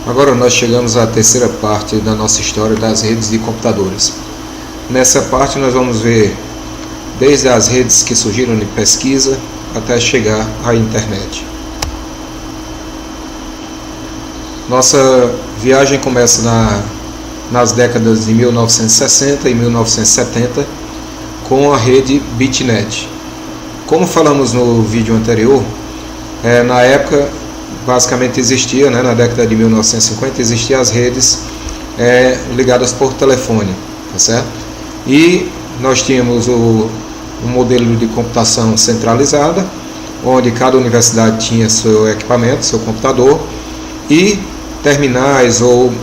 Agora nós chegamos à terceira parte da nossa história das redes de computadores. Nessa parte nós vamos ver desde as redes que surgiram de pesquisa até chegar à internet. Nossa viagem começa nas décadas de 1960 e 1970 com a rede BitNet. Como falamos no vídeo anterior, na época basicamente existia, na década de 1950, existiam as redes ligadas por telefone, tá certo? E nós tínhamos um modelo de computação centralizada, onde cada universidade tinha seu equipamento, seu computador, e terminais ou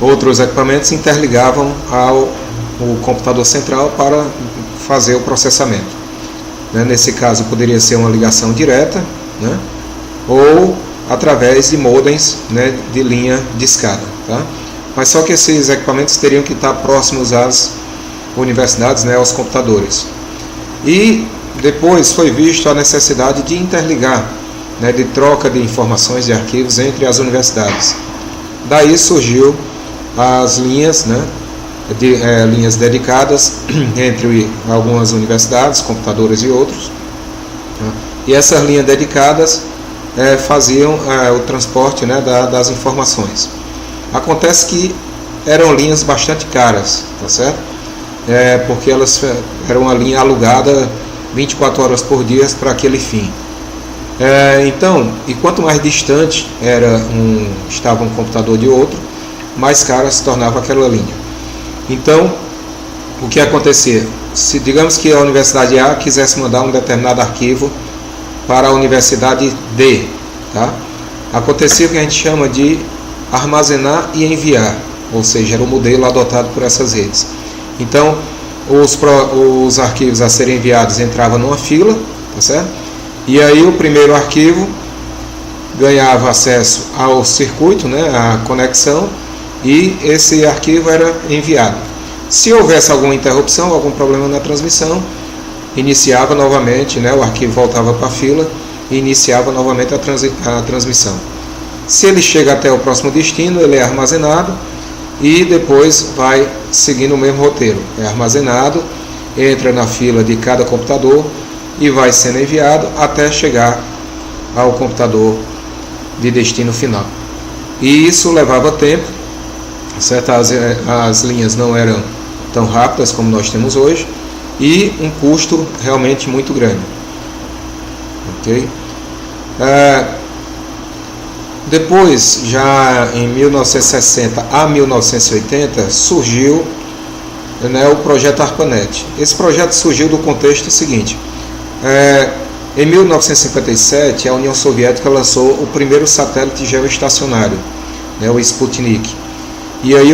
outros equipamentos interligavam ao computador central para fazer o processamento. Nesse caso poderia ser uma ligação direta, ou através de modems, de linha discada. Tá? Mas só que esses equipamentos teriam que estar próximos às universidades, aos computadores. E depois foi visto a necessidade de interligar, de troca de informações e arquivos entre as universidades. Daí surgiu as linhas, linhas dedicadas entre algumas universidades, computadores e outros. E essas linhas dedicadas faziam o transporte das informações. Acontece que eram linhas bastante caras, tá certo? Porque elas eram uma linha alugada 24 horas por dia para aquele fim. Então, e quanto mais distante estava um computador de outro, mais cara se tornava aquela linha. Então, o que acontecia? Se digamos que a Universidade A quisesse mandar um determinado arquivo para a Universidade D, tá? Acontecia o que a gente chama de armazenar e enviar, ou seja, era o modelo adotado por essas redes. Então, os arquivos a serem enviados entravam numa fila, tá certo? E aí o primeiro arquivo ganhava acesso ao circuito, à conexão, e esse arquivo era enviado. Se houvesse alguma interrupção, algum problema na transmissão, iniciava novamente, o arquivo voltava para a fila e iniciava novamente a transmissão. Se ele chega até o próximo destino, ele é armazenado e depois vai seguindo o mesmo roteiro. É armazenado, entra na fila de cada computador e vai sendo enviado até chegar ao computador de destino final. E isso levava tempo, certo? As linhas não eram tão rápidas como nós temos hoje e um custo realmente muito grande. Ok? Depois, já em 1960 a 1980, surgiu o projeto ARPANET. Esse projeto surgiu do contexto seguinte. Em 1957, a União Soviética lançou o primeiro satélite geoestacionário, o Sputnik. E aí,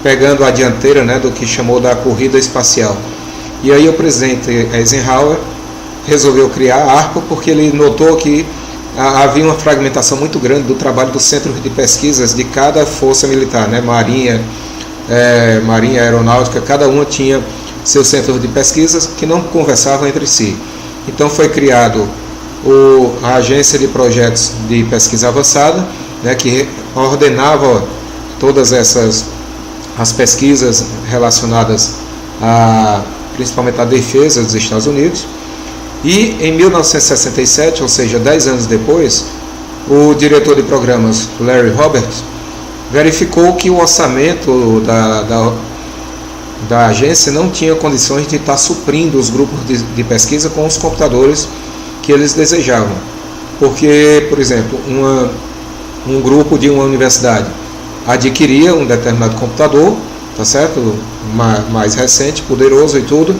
pegando a dianteira do que chamou da corrida espacial. E aí o presidente Eisenhower resolveu criar a ARPA porque ele notou que havia uma fragmentação muito grande do trabalho dos centros de pesquisas de cada força militar, Marinha, Marinha Aeronáutica, cada uma tinha seus centros de pesquisas que não conversavam entre si. Então foi criado a Agência de Projetos de Pesquisa Avançada, que ordenava todas as pesquisas relacionadas principalmente à defesa dos Estados Unidos. E em 1967, ou seja, 10 anos depois, o diretor de programas, Larry Roberts, verificou que o orçamento da agência não tinha condições de estar suprindo os grupos de pesquisa com os computadores que eles desejavam. Porque, por exemplo, um grupo de uma universidade adquiria um determinado computador, tá certo? Mais recente, poderoso e tudo,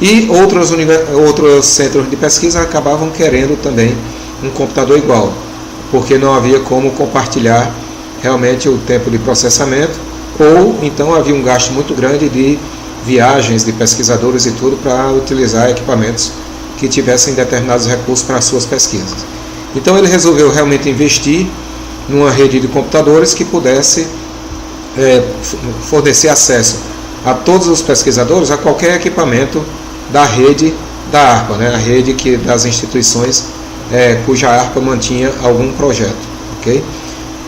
e outros centros de pesquisa acabavam querendo também um computador igual, porque não havia como compartilhar realmente o tempo de processamento, ou então havia um gasto muito grande de viagens de pesquisadores e tudo para utilizar equipamentos que tivessem determinados recursos para as suas pesquisas. Então ele resolveu realmente investir numa rede de computadores que pudesse fornecer acesso a todos os pesquisadores a qualquer equipamento da rede da ARPA, a rede das instituições cuja ARPA mantinha algum projeto. Okay?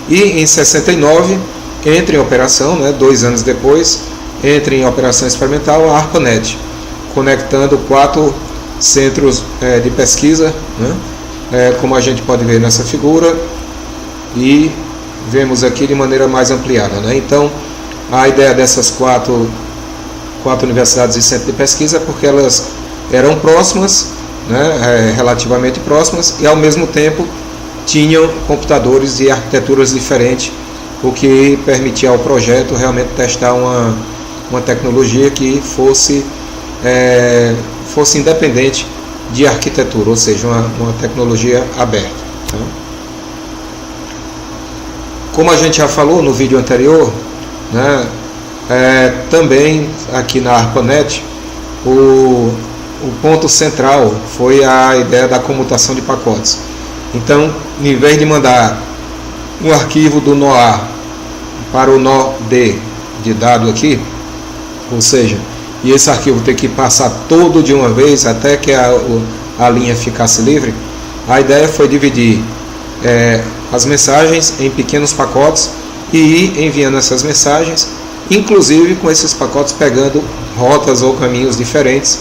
E em 69, entra em operação, 2 anos depois, entra em operação experimental a ARPANET, conectando 4 centros de pesquisa, como a gente pode ver nessa figura, e vemos aqui de maneira mais ampliada. Então, a ideia dessas quatro universidades e centros de pesquisa é porque elas eram próximas, relativamente próximas, e ao mesmo tempo tinham computadores de arquiteturas diferentes, o que permitia ao projeto realmente testar uma tecnologia que fosse independente de arquitetura, ou seja, uma tecnologia aberta. Tá? Como a gente já falou no vídeo anterior, também aqui na ARPANET, o ponto central foi a ideia da comutação de pacotes. Então, em vez de mandar um arquivo do nó A para o nó D de dado aqui, ou seja, e esse arquivo ter que passar todo de uma vez até que a linha ficasse livre, a ideia foi dividir as mensagens em pequenos pacotes e ir enviando essas mensagens, inclusive com esses pacotes pegando rotas ou caminhos diferentes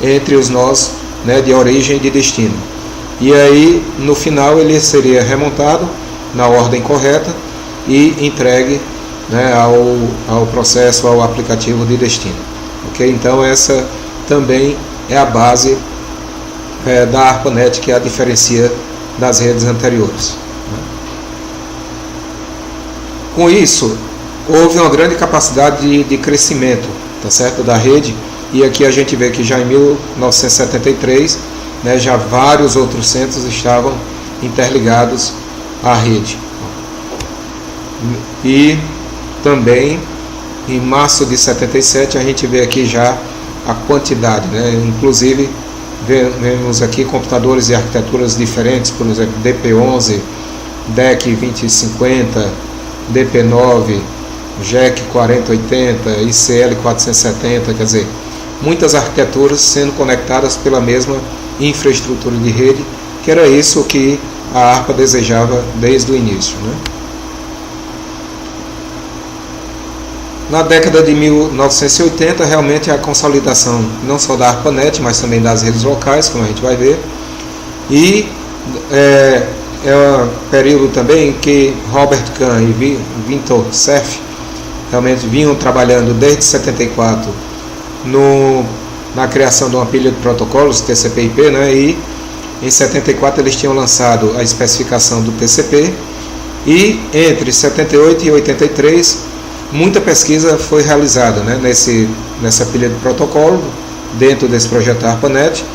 entre os nós de origem e de destino. E aí, no final, ele seria remontado na ordem correta e entregue ao processo, ao aplicativo de destino. Okay? Então, essa também é a base da ARPANET, que a diferencia das redes anteriores. Com isso, houve uma grande capacidade de crescimento, tá certo, da rede, e aqui a gente vê que já em 1973, já vários outros centros estavam interligados à rede. E também em março de 77 a gente vê aqui já a quantidade, inclusive vemos aqui computadores e arquiteturas diferentes, por exemplo, DP11, DEC 2050, DP9, JEC 4080, ICL 470, quer dizer, muitas arquiteturas sendo conectadas pela mesma infraestrutura de rede, que era isso que a ARPA desejava desde o início. Na década de 1980, realmente a consolidação não só da ARPANET, mas também das redes locais, como a gente vai ver, e é um período também que Robert Kahn e Victor Cerf realmente vinham trabalhando desde 74 na criação de uma pilha de protocolos, TCP/IP, e em 74 eles tinham lançado a especificação do TCP, e entre 78 e 83 muita pesquisa foi realizada nessa pilha de protocolo, dentro desse projeto ARPANET,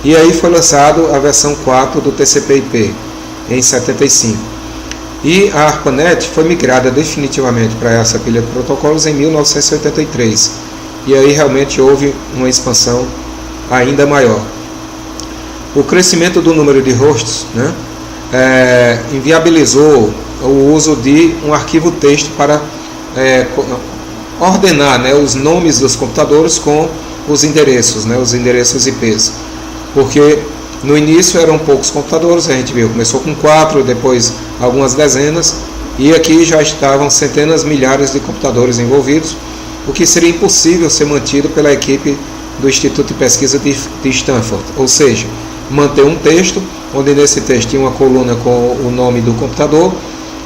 e aí foi lançado a versão 4 do TCP/IP, em 75. E a ARPANET foi migrada definitivamente para essa pilha de protocolos em 1983. E aí realmente houve uma expansão ainda maior. O crescimento do número de hosts inviabilizou o uso de um arquivo texto para ordenar os nomes dos computadores com os endereços IPs. Porque no início eram poucos computadores, a gente viu, começou com 4, depois algumas dezenas, e aqui já estavam centenas, milhares de computadores envolvidos, o que seria impossível ser mantido pela equipe do Instituto de Pesquisa de Stanford, ou seja, manter um texto, onde nesse texto tinha uma coluna com o nome do computador,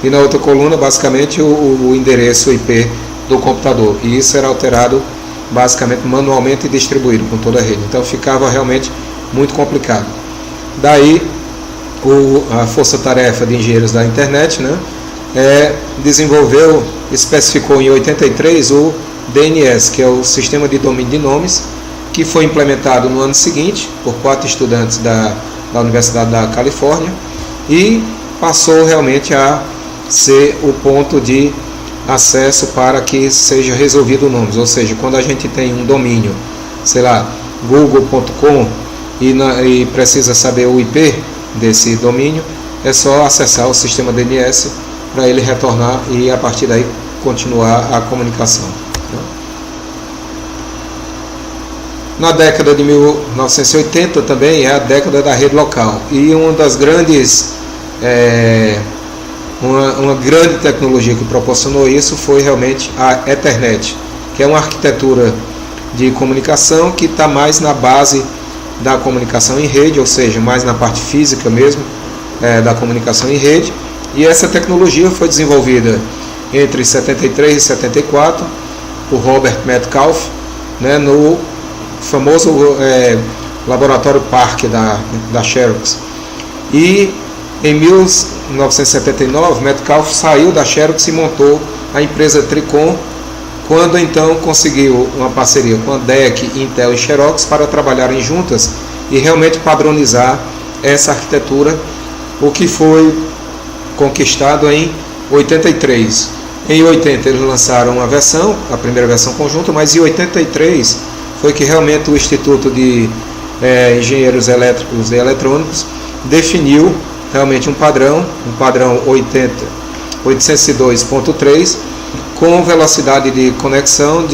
e na outra coluna basicamente o endereço IP do computador, e isso era alterado basicamente manualmente e distribuído com toda a rede, então ficava realmente muito complicado. Daí a força-tarefa de engenheiros da internet especificou em 83 o DNS, que é o Sistema de Domínio de Nomes, que foi implementado no ano seguinte por 4 estudantes da Universidade da Califórnia, e passou realmente a ser o ponto de acesso para que seja resolvido nomes, ou seja, quando a gente tem um domínio, sei lá, google.com, e precisa saber o IP desse domínio, é só acessar o sistema DNS para ele retornar e a partir daí continuar a comunicação. Na década de 1980 também é a década da rede local, e uma das grandes uma grande tecnologia que proporcionou isso foi realmente a Ethernet, que é uma arquitetura de comunicação que está mais na base da comunicação em rede, ou seja, mais na parte física mesmo da comunicação em rede. E essa tecnologia foi desenvolvida entre 73 e 74 por Robert Metcalfe, né, no famoso laboratório Park da Xerox. E em 1979, Metcalfe saiu da Xerox e montou a empresa Tricom, quando então conseguiu uma parceria com a DEC, Intel e Xerox para trabalharem juntas e realmente padronizar essa arquitetura, o que foi conquistado em 83. Em 80 eles lançaram uma versão, a primeira versão conjunta, mas em 83 foi que realmente o Instituto de Engenheiros Elétricos e Eletrônicos definiu realmente um padrão 802.3, com velocidade de conexão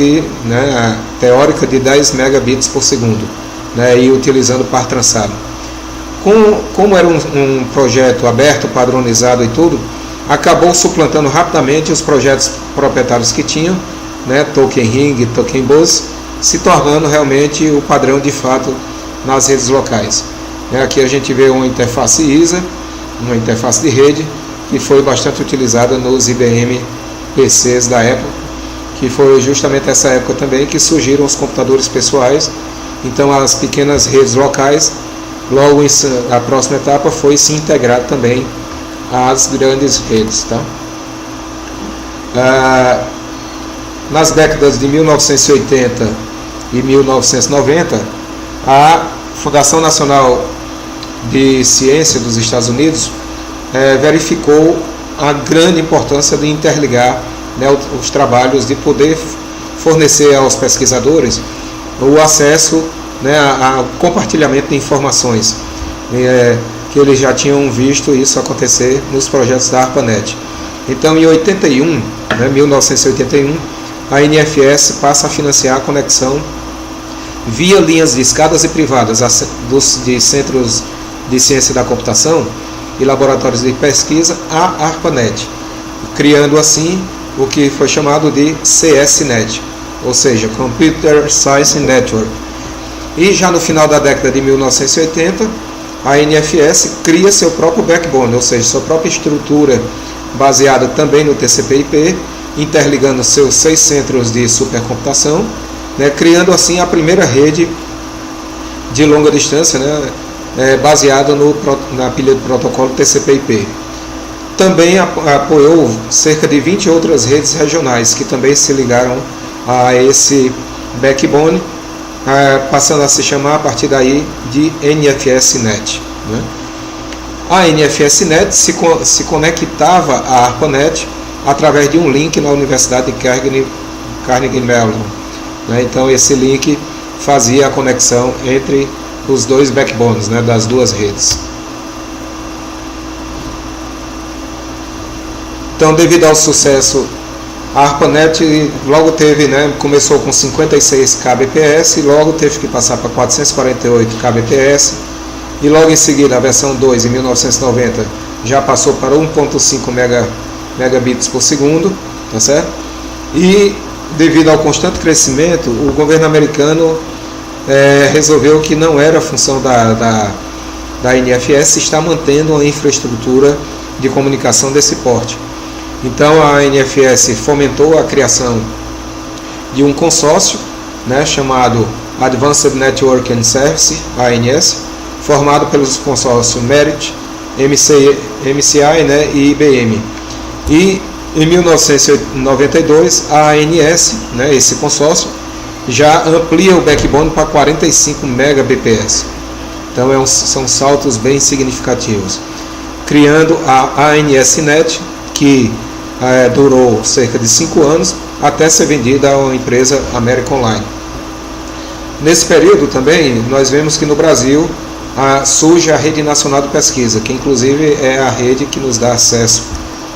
teórica de 10 megabits por segundo, né, e utilizando par trançado. Como era um projeto aberto, padronizado e tudo, acabou suplantando rapidamente os projetos proprietários que tinham, né, Token Ring, Token Bus, se tornando realmente o padrão de fato nas redes locais. Aqui a gente vê uma interface ISA, uma interface de rede, que foi bastante utilizada nos IBM PCs da época, que foi justamente essa época também que surgiram os computadores pessoais. Então as pequenas redes locais, logo a próxima etapa foi se integrar também às grandes redes. Nas décadas de 1980 e 1990, a Fundação Nacional de Ciência dos Estados Unidos verificou a grande importância de interligar, né, os trabalhos, de poder fornecer aos pesquisadores o acesso, né, ao compartilhamento de informações, que eles já tinham visto isso acontecer nos projetos da ARPANET. Então, em 1981, a NFS passa a financiar a conexão via linhas discadas e privadas de centros de ciência da computação e laboratórios de pesquisa à ARPANET, criando assim o que foi chamado de CSNet, ou seja, Computer Science Network. E já no final da década de 1980, a NFS cria seu próprio backbone, ou seja, sua própria estrutura baseada também no TCP/IP, interligando seus 6 centros de supercomputação, né, criando assim a primeira rede de longa distância, né, baseada na pilha de protocolo TCP/IP. Também apoiou cerca de 20 outras redes regionais que também se ligaram a esse backbone, passando a se chamar a partir daí de NFS-Net. Né? A NFS-Net se conectava à ARPANET através de um link na Universidade de Carnegie Mellon. Né? Então esse link fazia a conexão entre os dois backbones, né, das duas redes. Então, devido ao sucesso, a ARPANET logo teve, né, começou com 56 kbps e logo teve que passar para 448 kbps, e logo em seguida a versão 2 em 1990 já passou para 1.5 megabits por segundo, tá certo? E devido ao constante crescimento, o governo americano resolveu que não era função da NFS estar mantendo uma infraestrutura de comunicação desse porte. Então a NFS fomentou a criação de um consórcio, né, chamado Advanced Network and Service, ANS, formado pelos consórcios Merit, MCI, né, e IBM. E em 1992 a ANS, né, esse consórcio, já amplia o backbone para 45 Mbps. Então são saltos bem significativos, criando a ANS-Net, que durou cerca de 5 anos até ser vendida a uma empresa American Online. Nesse período também nós vemos que no Brasil surge a Rede Nacional de Pesquisa, que inclusive é a rede que nos dá acesso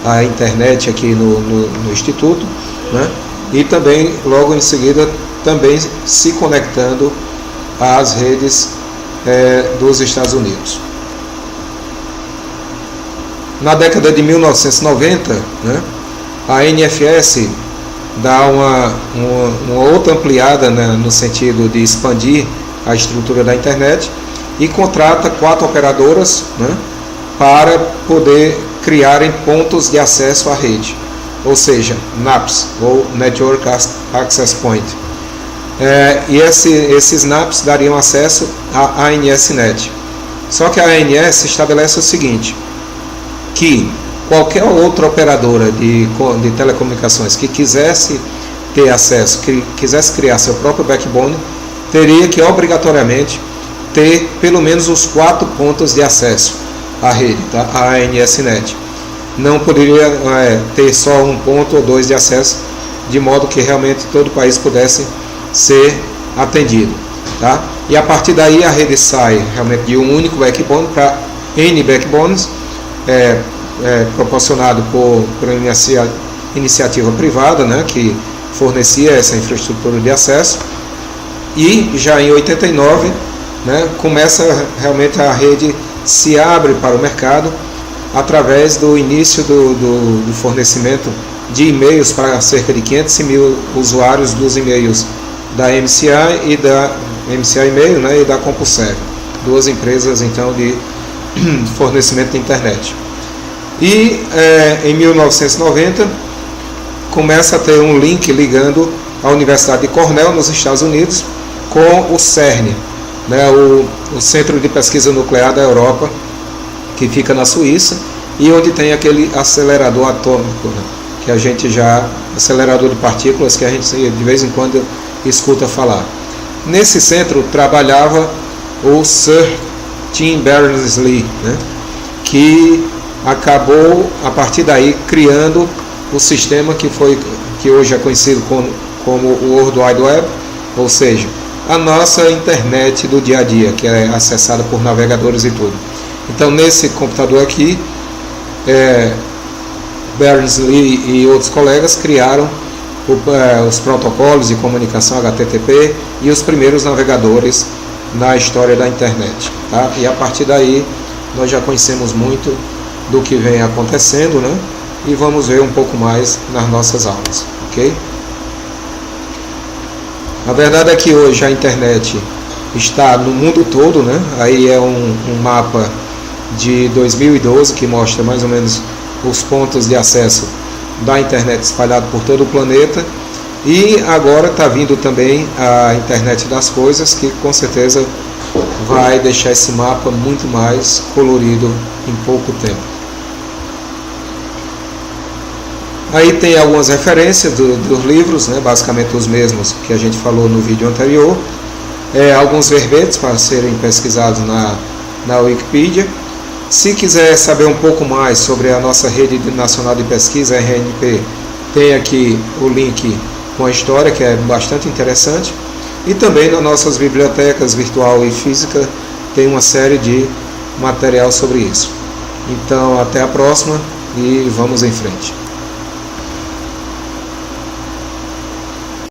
à internet aqui no Instituto, né? E também logo em seguida também se conectando às redes dos Estados Unidos. Na década de 1990, né, a NFS dá uma outra ampliada, né, no sentido de expandir a estrutura da internet e contrata 4 operadoras, né, para poder criarem pontos de acesso à rede, ou seja, NAPs, ou Network Access Point. E esses NAPs dariam acesso à ANSNet. Só que a ANS estabelece o seguinte, que qualquer outra operadora de telecomunicações que quisesse ter acesso, que quisesse criar seu próprio backbone, teria que obrigatoriamente ter pelo menos os 4 pontos de acesso à rede, tá? A ANSNet. Não poderia ter só 1 ponto ou 2 de acesso, de modo que realmente todo o país pudesse ser atendido, tá? E a partir daí a rede sai realmente de um único backbone para N backbones, proporcionado por iniciativa privada, né, que fornecia essa infraestrutura de acesso. E já em 89, né, começa realmente a rede se abre para o mercado através do início do fornecimento de e-mails para cerca de 500 mil usuários dos e-mails da MCI e da MCI E-mail, né, e da CompuServe, 2 empresas então de fornecimento de internet. E em 1990 começa a ter um link ligando a Universidade de Cornell nos Estados Unidos com o CERN, né, o Centro de Pesquisa Nuclear da Europa, que fica na Suíça, e onde tem aquele acelerador atômico, né, que a gente acelerador de partículas, que a gente de vez em quando escuta falar. Nesse centro trabalhava o Sir Tim Berners-Lee, né, que acabou a partir daí criando o sistema que hoje é conhecido como o World Wide Web, ou seja, a nossa internet do dia a dia, que é acessada por navegadores e tudo. Então nesse computador aqui, Berners-Lee e outros colegas criaram os protocolos de comunicação HTTP e os primeiros navegadores na história da internet, tá? E a partir daí nós já conhecemos muito do que vem acontecendo, né? E vamos ver um pouco mais nas nossas aulas, ok? A verdade é que hoje a internet está no mundo todo, né? Aí é um mapa de 2012 que mostra mais ou menos os pontos de acesso da internet espalhado por todo o planeta. E agora está vindo também a internet das coisas, que com certeza vai deixar esse mapa muito mais colorido em pouco tempo. Aí tem algumas referências dos livros, né, basicamente os mesmos que a gente falou no vídeo anterior. Alguns verbetes para serem pesquisados na Wikipedia. Se quiser saber um pouco mais sobre a nossa Rede Nacional de Pesquisa, RNP, tem aqui o link com a história, que é bastante interessante. E também nas nossas bibliotecas virtual e física tem uma série de material sobre isso. Então, até a próxima e vamos em frente.